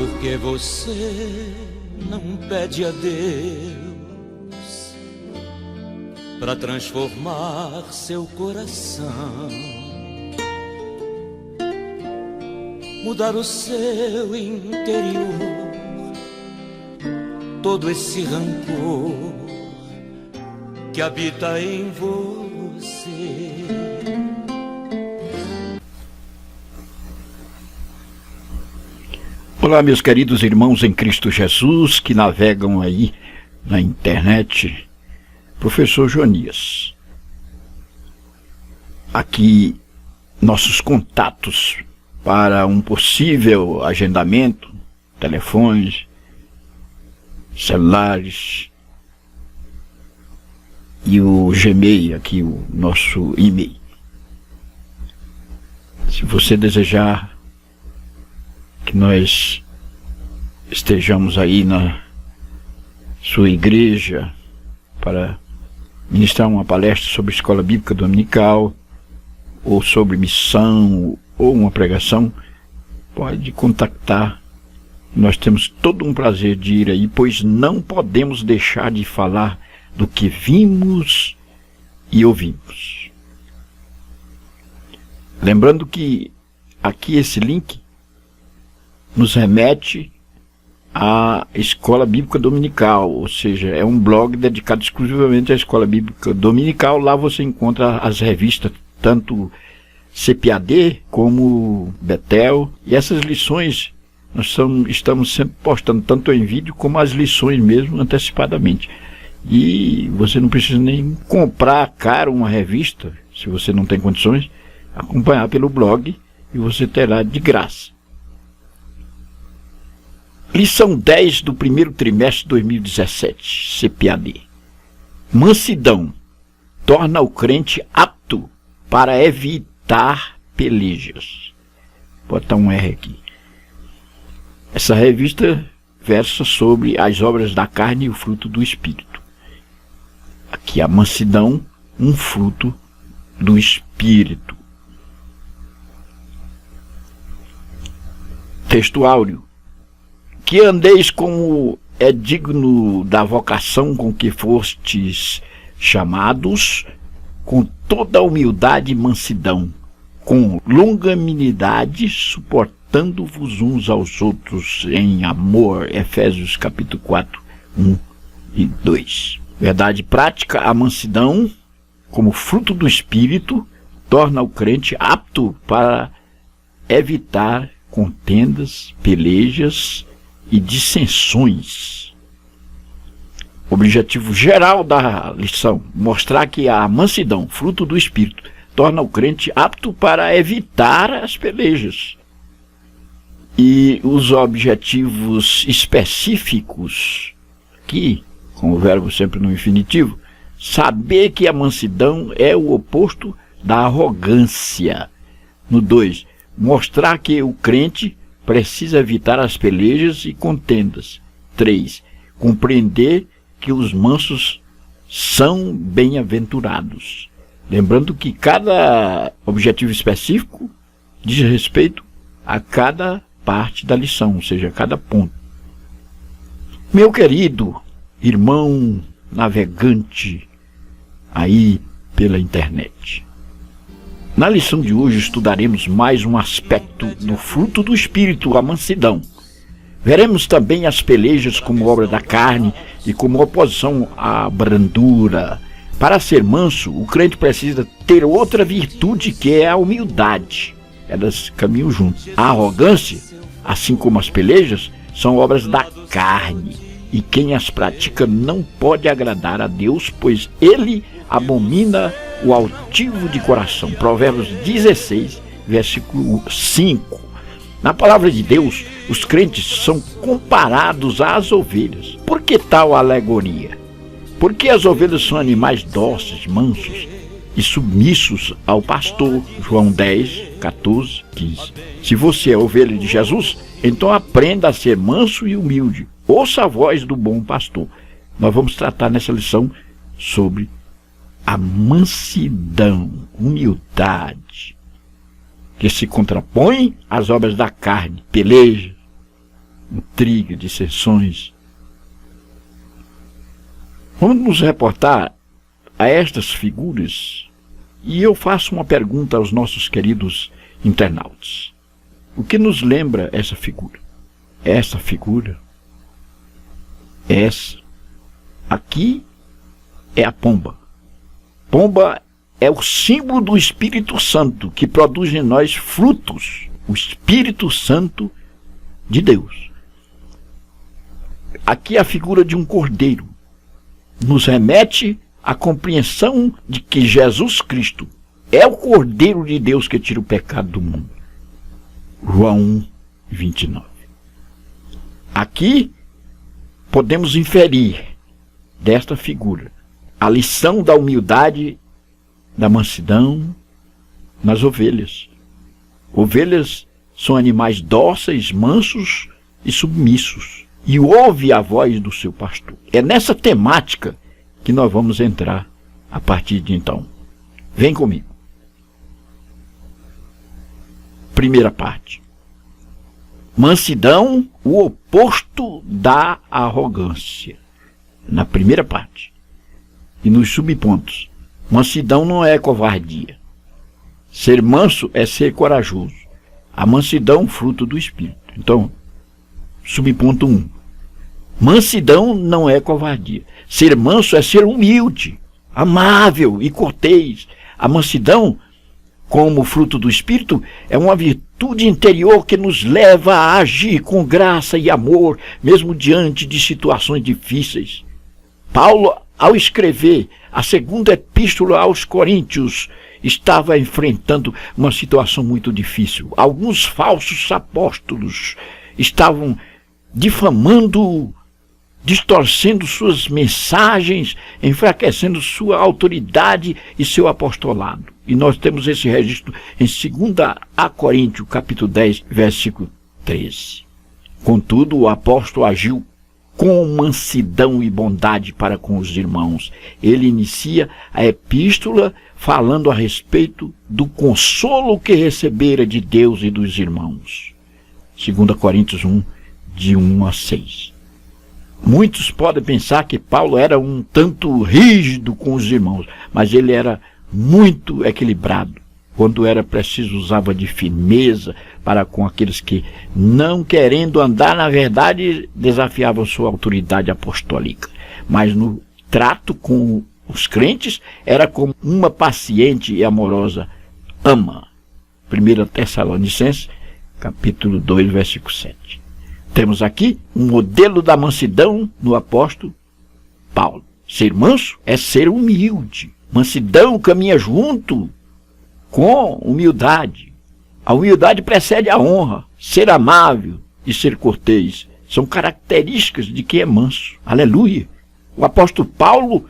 Por que você não pede a Deus para transformar seu coração, mudar o seu interior, todo esse rancor que habita em você? Olá, meus queridos irmãos em Cristo Jesus que navegam aí na internet. Professor Jonias. Aqui nossos contatos para um possível agendamento, telefones, celulares e o Gmail, aqui o nosso e-mail. Se você desejar que nós estejamos aí na sua igreja para ministrar uma palestra sobre escola bíblica dominical, ou sobre missão, ou uma pregação, pode contactar. Nós temos todo um prazer de ir aí, pois não podemos deixar de falar do que vimos e ouvimos. Lembrando que aqui esse link nos remete à Escola Bíblica Dominical, ou seja, é um blog dedicado exclusivamente à Escola Bíblica Dominical. Lá você encontra as revistas, tanto CPAD como Betel, e essas lições nós estamos sempre postando tanto em vídeo como as lições mesmo antecipadamente. E você não precisa nem comprar caro uma revista, se você não tem condições, acompanhar pelo blog e você terá de graça. Lição 10 do primeiro trimestre de 2017, CPAD. Mansidão torna o crente apto para evitar pelejas. Vou botar um R aqui. Essa revista versa sobre as obras da carne e o fruto do Espírito. Aqui a mansidão, um fruto do Espírito. Texto áureo. Que andeis como é digno da vocação com que fostes chamados, com toda humildade e mansidão, com longanimidade, suportando-vos uns aos outros em amor. Efésios capítulo 4, 1 e 2. Verdade prática, a mansidão, como fruto do Espírito, torna o crente apto para evitar contendas, pelejas e dissensões. Objetivo geral da lição: mostrar que a mansidão, fruto do Espírito, torna o crente apto para evitar as pelejas. E os objetivos específicos, aqui, com o verbo sempre no infinitivo, saber que a mansidão é o oposto da arrogância. No 2, mostrar que o crente precisa evitar as pelejas e contendas. 3. Compreender que os mansos são bem-aventurados. Lembrando que cada objetivo específico diz respeito a cada parte da lição, ou seja, a cada ponto. Meu querido irmão navegante aí pela internet, na lição de hoje estudaremos mais um aspecto do fruto do Espírito, a mansidão. Veremos também as pelejas como obra da carne e como oposição à brandura. Para ser manso, o crente precisa ter outra virtude, que é a humildade. Elas caminham juntas. A arrogância, assim como as pelejas, são obras da carne, e quem as pratica não pode agradar a Deus, pois ele abomina o altivo de coração. Provérbios 16, versículo 5. Na palavra de Deus, os crentes são comparados às ovelhas. Por que tal alegoria? Porque as ovelhas são animais dóceis, mansos e submissos ao pastor. João 10, 14, 15. Se você é ovelha de Jesus, então aprenda a ser manso e humilde. Ouça a voz do bom pastor. Nós vamos tratar nessa lição sobre a mansidão, humildade, que se contrapõe às obras da carne, peleja, intriga, dissensões. Vamos nos reportar a estas figuras e eu faço uma pergunta aos nossos queridos internautas. O que nos lembra essa figura? Essa figura, essa aqui é a pomba. Pomba é o símbolo do Espírito Santo que produz em nós frutos, o Espírito Santo de Deus. Aqui a figura de um cordeiro nos remete à compreensão de que Jesus Cristo é o Cordeiro de Deus que tira o pecado do mundo. João 1, 29. Aqui podemos inferir desta figura a lição da humildade, da mansidão nas ovelhas. Ovelhas são animais dóceis, mansos e submissos, e ouve a voz do seu pastor. É nessa temática que nós vamos entrar a partir de então. Vem comigo. Primeira parte. Mansidão, o oposto da arrogância. Na primeira parte. E nos subpontos. Mansidão não é covardia. Ser manso é ser corajoso. A mansidão, fruto do Espírito. Então, subponto 1. Mansidão não é covardia. Ser manso é ser humilde, amável e cortês. A mansidão, como fruto do Espírito, é uma virtude interior que nos leva a agir com graça e amor, mesmo diante de situações difíceis. Paulo, ao escrever a segunda epístola aos Coríntios, estava enfrentando uma situação muito difícil. Alguns falsos apóstolos estavam difamando, distorcendo suas mensagens, enfraquecendo sua autoridade e seu apostolado. E nós temos esse registro em 2 Coríntios, capítulo 10, versículo 13. Contudo, o apóstolo agiu com mansidão e bondade para com os irmãos. Ele inicia a epístola falando a respeito do consolo que recebera de Deus e dos irmãos. 2 Coríntios 1, de 1 a 6. Muitos podem pensar que Paulo era um tanto rígido com os irmãos, mas ele era muito equilibrado. Quando era preciso, usava de firmeza para com aqueles que, não querendo andar na verdade, desafiavam sua autoridade apostólica. Mas no trato com os crentes, era como uma paciente e amorosa ama. 1 Tessalonicenses, capítulo 2, versículo 7. Temos aqui um modelo da mansidão no apóstolo Paulo. Ser manso é ser humilde. Mansidão caminha junto com humildade. A humildade precede a honra. Ser amável e ser cortês são características de quem é manso. Aleluia! O apóstolo Paulo,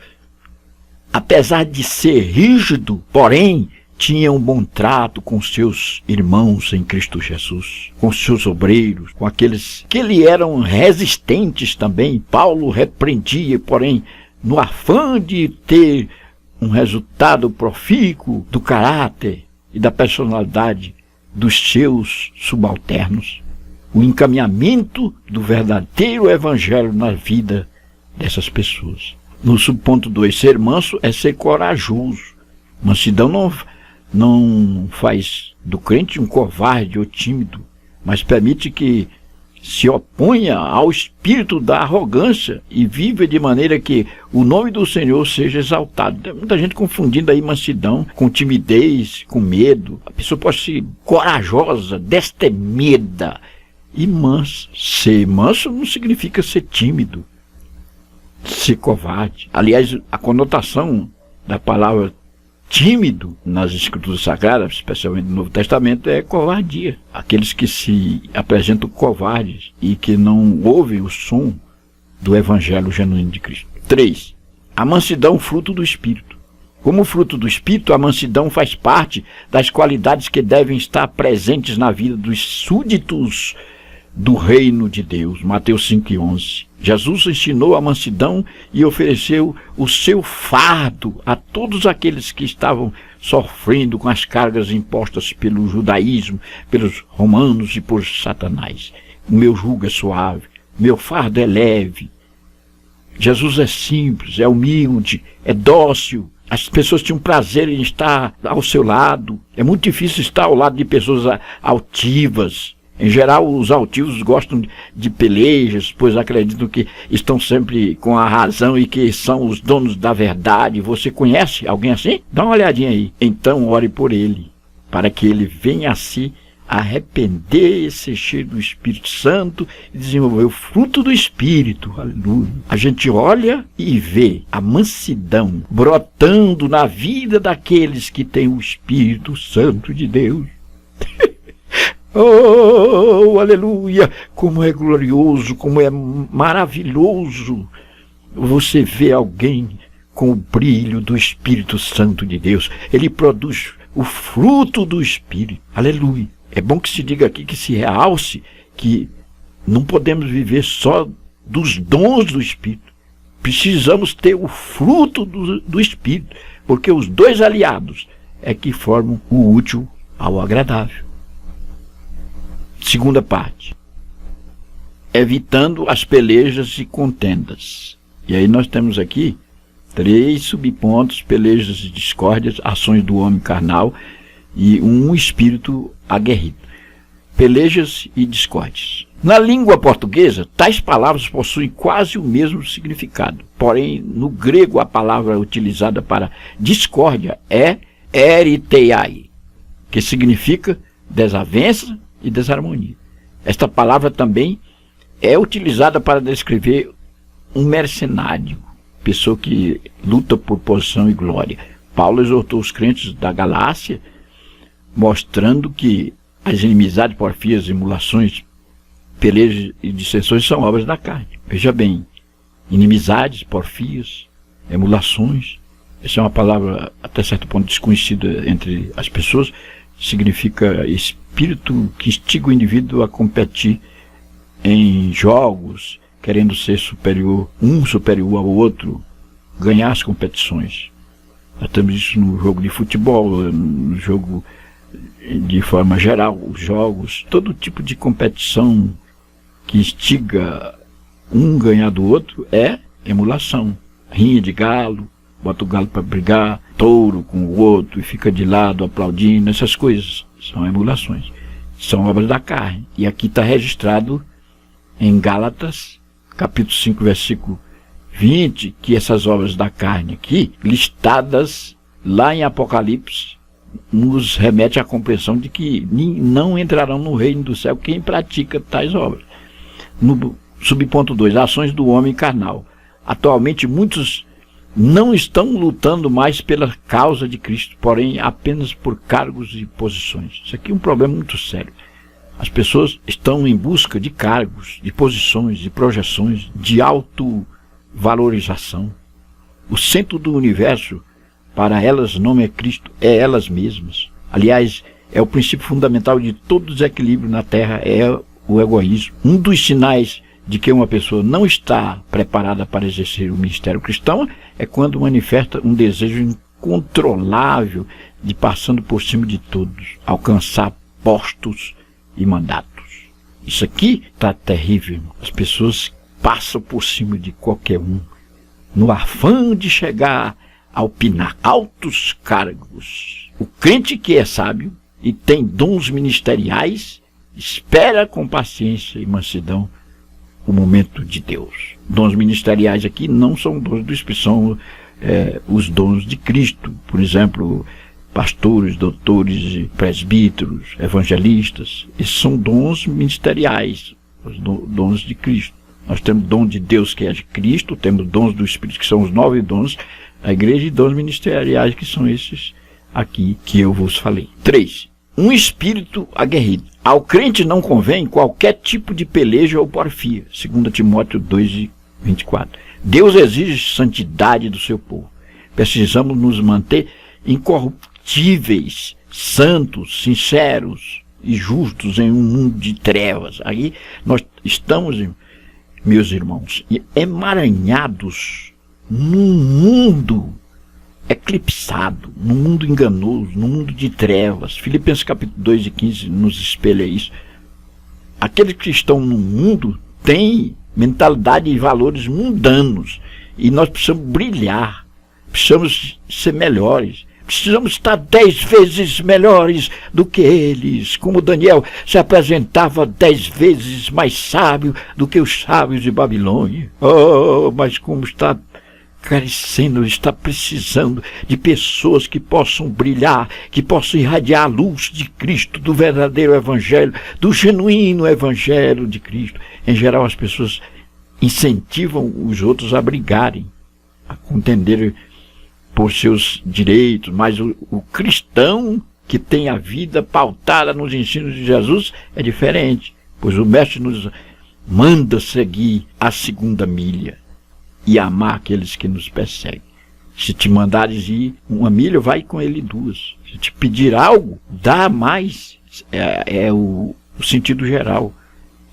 apesar de ser rígido, porém, tinha um bom trato com seus irmãos em Cristo Jesus, com seus obreiros, com aqueles que lhe eram resistentes também. Paulo repreendia, porém, no afã de ter um resultado profícuo do caráter e da personalidade dos seus subalternos, o encaminhamento do verdadeiro evangelho na vida dessas pessoas. No subponto 2, ser manso é ser corajoso. Mansidão não faz do crente um covarde ou tímido, mas permite que se oponha ao espírito da arrogância e viva de maneira que o nome do Senhor seja exaltado. Tem muita gente confundindo aí mansidão com timidez, com medo. A pessoa pode ser corajosa, destemida e mansa. Ser manso não significa ser tímido, ser covarde. Aliás, a conotação da palavra tímido nas Escrituras Sagradas, especialmente no Novo Testamento, é covardia. Aqueles que se apresentam covardes e que não ouvem o som do Evangelho genuíno de Cristo. 3. A mansidão, fruto do Espírito. Como fruto do Espírito, a mansidão faz parte das qualidades que devem estar presentes na vida dos súditos do reino de Deus. Mateus 5:11. Jesus ensinou a mansidão e ofereceu o seu fardo a todos aqueles que estavam sofrendo com as cargas impostas pelo judaísmo, pelos romanos e por Satanás. o meu jugo é suave, meu fardo é leve. Jesus é simples, é humilde, é dócil. As pessoas tinham prazer em estar ao seu lado. É muito difícil estar ao lado de pessoas altivas. Em geral, os altivos gostam de pelejas, pois acreditam que estão sempre com a razão e que são os donos da verdade. Você conhece alguém assim? Dá uma olhadinha aí. Então, ore por ele, para que ele venha a se arrepender, ser cheio do Espírito Santo e desenvolver o fruto do Espírito. Aleluia. A gente olha e vê a mansidão brotando na vida daqueles que têm o Espírito Santo de Deus. Oh, aleluia! Como é glorioso, como é maravilhoso você vê alguém com o brilho do Espírito Santo de Deus. Ele produz o fruto do Espírito. Aleluia! É bom que se diga aqui, que se realce, que não podemos viver só dos dons do Espírito. Precisamos ter o fruto do Espírito, porque os dois aliados é que formam o útil ao agradável. Segunda parte. Evitando as pelejas e contendas. E aí nós temos aqui 3 subpontos: pelejas e discórdias, ações do homem carnal e um espírito aguerrido. Pelejas e discórdias. Na língua portuguesa, tais palavras possuem quase o mesmo significado. Porém, no grego, a palavra utilizada para discórdia é eriteiai, que significa desavença e desarmonia. Esta palavra também é utilizada para descrever um mercenário, pessoa que luta por posição e glória. Paulo exortou os crentes da Galácia, mostrando que as inimizades, porfias, emulações, pelejas e dissensões são obras da carne. Veja bem, inimizades, porfias, emulações, essa é uma palavra até certo ponto desconhecida entre as pessoas, significa espírito que instiga o indivíduo a competir em jogos, querendo ser superior, um superior ao outro, ganhar as competições. Nós temos isso no jogo de futebol, no jogo de forma geral, os jogos, todo tipo de competição que instiga um ganhar do outro é emulação. Rinha de galo, bota o galo para brigar, touro com o outro e fica de lado aplaudindo, essas coisas são emulações, são obras da carne. E aqui está registrado em Gálatas, capítulo 5, versículo 20, que essas obras da carne aqui, listadas lá em Apocalipse, nos remete à compreensão de que não entrarão no reino do céu quem pratica tais obras. No subponto 2, ações do homem carnal. Atualmente muitos não estão lutando mais pela causa de Cristo, porém apenas por cargos e posições. Isso aqui é um problema muito sério. As pessoas estão em busca de cargos, de posições, de projeções, de autovalorização. O centro do universo para elas não é Cristo, é elas mesmas. Aliás, é o princípio fundamental de todo desequilíbrio na Terra, é o egoísmo. Um dos sinais de que uma pessoa não está preparada para exercer o ministério cristão é quando manifesta um desejo incontrolável de passando por cima de todos, alcançar postos e mandatos. Isso aqui está terrível. As pessoas passam por cima de qualquer um, no afã de chegar ao pináculo, altos cargos. O crente que é sábio e tem dons ministeriais espera com paciência e mansidão o momento de Deus. Dons ministeriais aqui não são dons do Espírito, são os dons de Cristo. Por exemplo, pastores, doutores, presbíteros, evangelistas. Esses são dons ministeriais, os dons de Cristo. Nós temos dom de Deus, que é de Cristo, temos dons do Espírito, que são os 9 dons da igreja, e dons ministeriais, que são esses aqui que eu vos falei. 3. Um espírito aguerrido. Ao crente não convém qualquer tipo de peleja ou porfia. 2 Timóteo 2:24. Deus exige santidade do seu povo. Precisamos nos manter incorruptíveis, santos, sinceros e justos em um mundo de trevas. Aí nós estamos, meus irmãos, emaranhados num mundo eclipsado, num mundo enganoso, num mundo de trevas. Filipenses capítulo 2:15 nos espelha isso. Aqueles que estão no mundo têm mentalidade e valores mundanos. E nós precisamos brilhar, precisamos ser melhores, precisamos estar 10 vezes melhores do que eles. Como Daniel se apresentava 10 vezes mais sábio do que os sábios de Babilônia. Oh, mas como está carecendo, está precisando de pessoas que possam brilhar, que possam irradiar a luz de Cristo, do verdadeiro Evangelho, do genuíno Evangelho de Cristo. Em geral, as pessoas incentivam os outros a brigarem, a contenderem por seus direitos, mas o cristão que tem a vida pautada nos ensinos de Jesus é diferente, pois o Mestre nos manda seguir a segunda milha e amar aqueles que nos perseguem. Se te mandares ir 1 milha, vai com ele 2. Se te pedir algo, dá mais. É o sentido geral.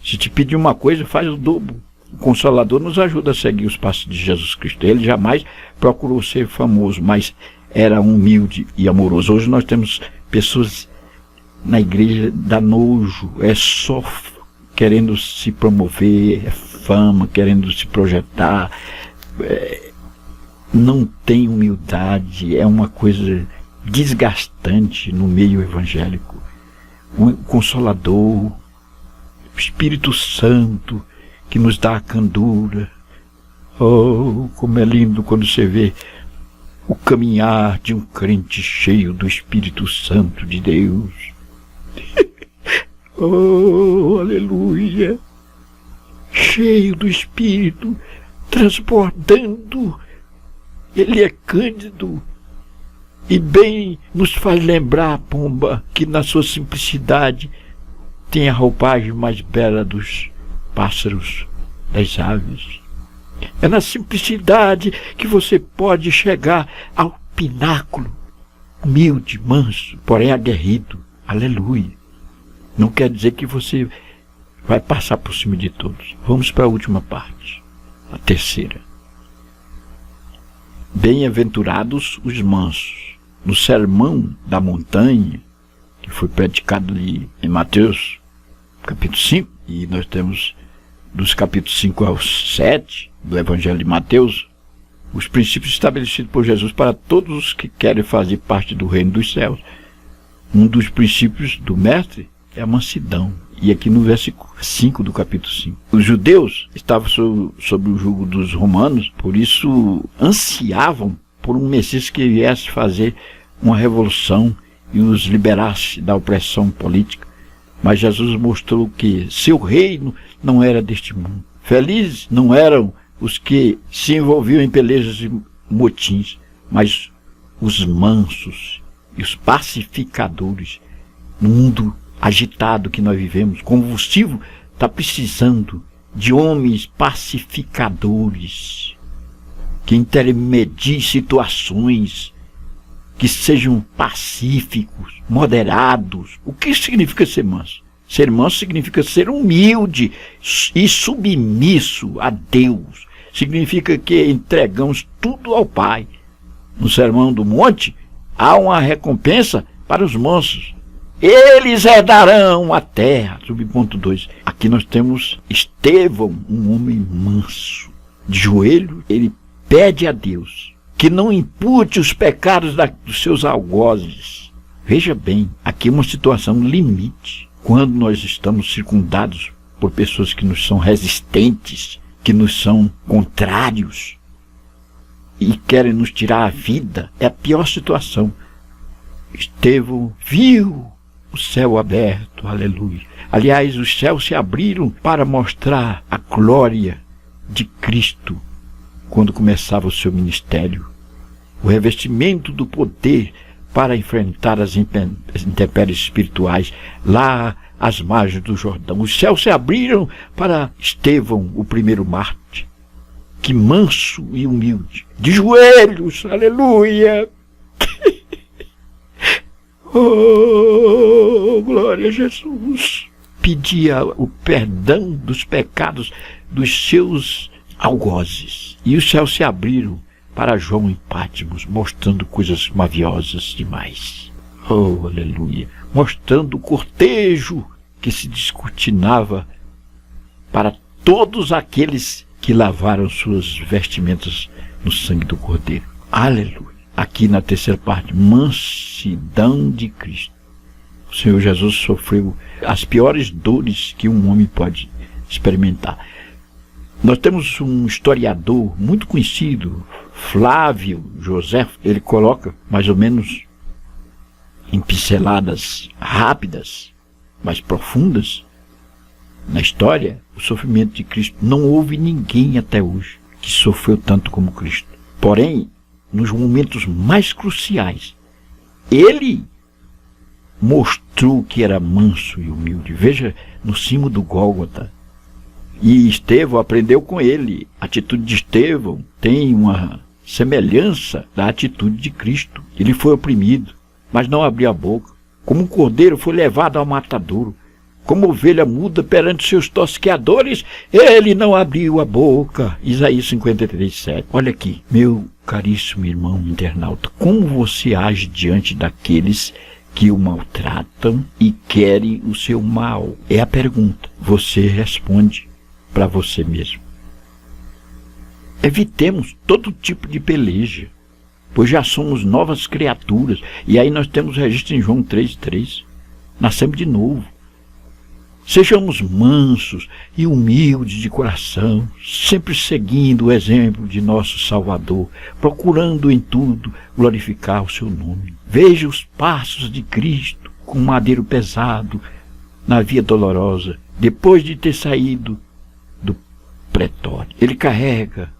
Se te pedir uma coisa, faz o dobro. O Consolador nos ajuda a seguir os passos de Jesus Cristo. Ele jamais procurou ser famoso, mas era humilde e amoroso. Hoje nós temos pessoas na igreja da nojo, é só querendo se promover, é fama, querendo se projetar, não tem humildade, é uma coisa desgastante no meio evangélico. O Consolador, o Espírito Santo, que nos dá a candura. Oh, como é lindo quando você vê o caminhar de um crente cheio do Espírito Santo de Deus. Oh, aleluia! Cheio do Espírito, transbordando. Ele é cândido e bem nos faz lembrar, pomba, que na sua simplicidade tem a roupagem mais bela dos pássaros, das aves. É na simplicidade que você pode chegar ao pináculo, humilde, manso, porém aguerrido. Aleluia! Não quer dizer que você vai passar por cima de todos. Vamos para a última parte, a terceira. Bem-aventurados os mansos. No sermão da montanha, que foi predicado ali em Mateus, capítulo 5, e nós temos dos capítulos 5 ao 7 do Evangelho de Mateus, os princípios estabelecidos por Jesus para todos os que querem fazer parte do reino dos céus. Um dos princípios do Mestre é a mansidão. E aqui no versículo 5 do capítulo 5. Os judeus estavam sob o jugo dos romanos, por isso ansiavam por um Messias que viesse fazer uma revolução e os liberasse da opressão política. Mas Jesus mostrou que seu reino não era deste mundo. Felizes não eram os que se envolviam em pelejas e motins, mas os mansos e os pacificadores. No mundo agitado que nós vivemos, convulsivo, está precisando de homens pacificadores, que intermediem situações, que sejam pacíficos, moderados. O que significa ser manso? Ser manso significa ser humilde e submisso a Deus. Significa que entregamos tudo ao Pai. No Sermão do Monte, há uma recompensa para os mansos. Eles herdarão a terra. Subponto 2. Aqui nós temos Estevão, um homem manso. De joelho, ele pede a Deus que não impute os pecados dos seus algozes. Veja bem, aqui é uma situação limite. Quando nós estamos circundados por pessoas que nos são resistentes, que nos são contrários e querem nos tirar a vida, é a pior situação. Estevão viu o céu aberto, aleluia. Aliás, os céus se abriram para mostrar a glória de Cristo quando começava o seu ministério. O revestimento do poder para enfrentar as intempéries espirituais lá às margens do Jordão. Os céus se abriram para Estevão, o primeiro mártir. Que manso e humilde, de joelhos, aleluia. Oh, glória a Jesus. Pedia o perdão dos pecados dos seus algozes. E os céus se abriram para João em Patmos, mostrando coisas maviosas demais. Oh, aleluia. Mostrando o cortejo que se descortinava para todos aqueles que lavaram suas vestimentas no sangue do Cordeiro. Aleluia! Aqui na terceira parte, mansidão de Cristo. O Senhor Jesus sofreu as piores dores que um homem pode experimentar. Nós temos um historiador muito conhecido, Flávio José. Ele coloca mais ou menos em pinceladas rápidas, mas profundas, na história, o sofrimento de Cristo. Não houve ninguém até hoje que sofreu tanto como Cristo. Porém, nos momentos mais cruciais, ele mostrou que era manso e humilde. Veja no cimo do Gólgota. E Estevão aprendeu com ele. A atitude de Estevão tem uma semelhança da atitude de Cristo. Ele foi oprimido, mas não abriu a boca. Como um cordeiro foi levado ao matadouro. Como ovelha muda perante seus tosqueadores, ele não abriu a boca. Isaías 53:7. Olha aqui, meu caríssimo irmão internauta, como você age diante daqueles que o maltratam e querem o seu mal? É a pergunta. Você responde para você mesmo. Evitemos todo tipo de peleja, pois já somos novas criaturas. E aí nós temos registro em João 3:3. Nascemos de novo. Sejamos mansos e humildes de coração, sempre seguindo o exemplo de nosso Salvador, procurando em tudo glorificar o seu nome. Veja os passos de Cristo com madeiro pesado na via dolorosa, depois de ter saído do pretório. Ele carrega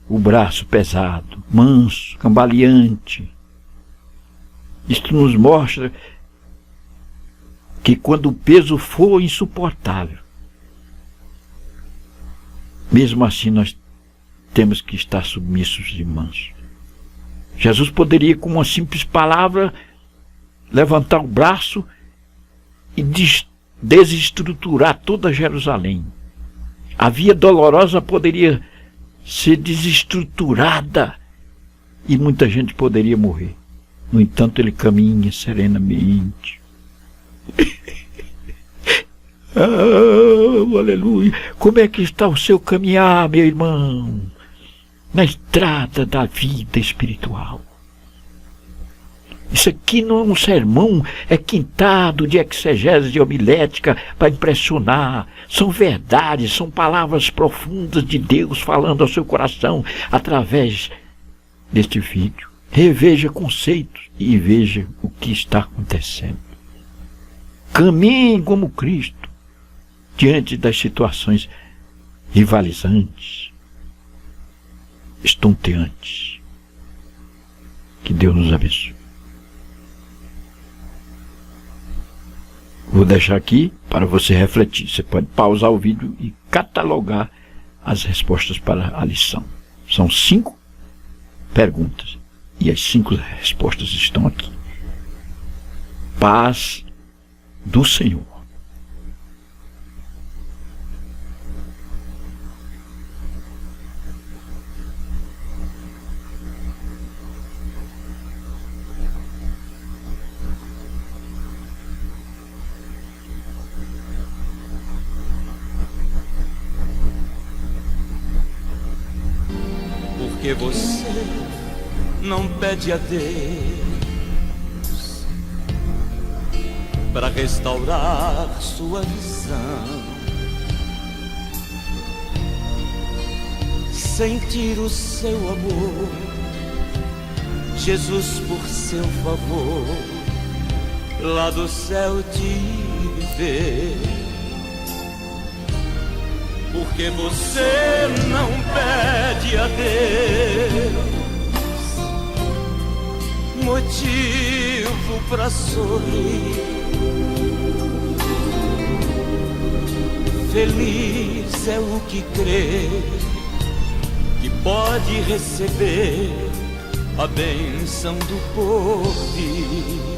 o braço pesado, manso, cambaleante. Isto nos mostra que quando o peso for insuportável, mesmo assim nós temos que estar submissos e mansos. Jesus poderia, com uma simples palavra, levantar o braço e desestruturar toda Jerusalém. A via dolorosa poderia ser desestruturada e muita gente poderia morrer. No entanto, ele caminha serenamente. Aleluia! Como é que está o seu caminhar, meu irmão, na estrada da vida espiritual? Isso aqui não é um sermão, é quintado de exegese de homilética para impressionar. São verdades, são palavras profundas de Deus falando ao seu coração através deste vídeo. Reveja conceitos e veja o que está acontecendo. Caminhe como Cristo diante das situações rivalizantes, estonteantes. Que Deus nos abençoe. Vou deixar aqui para você refletir. Você pode pausar o vídeo e catalogar as respostas para a lição. São 5 perguntas e as 5 respostas estão aqui. Paz do Senhor. Porque você não pede a Deus para restaurar sua visão, sentir o seu amor, Jesus por seu favor, lá do céu te ver. Porque você não pede a Deus motivo para sorrir. Feliz é o que crê que pode receber a bênção do porvir.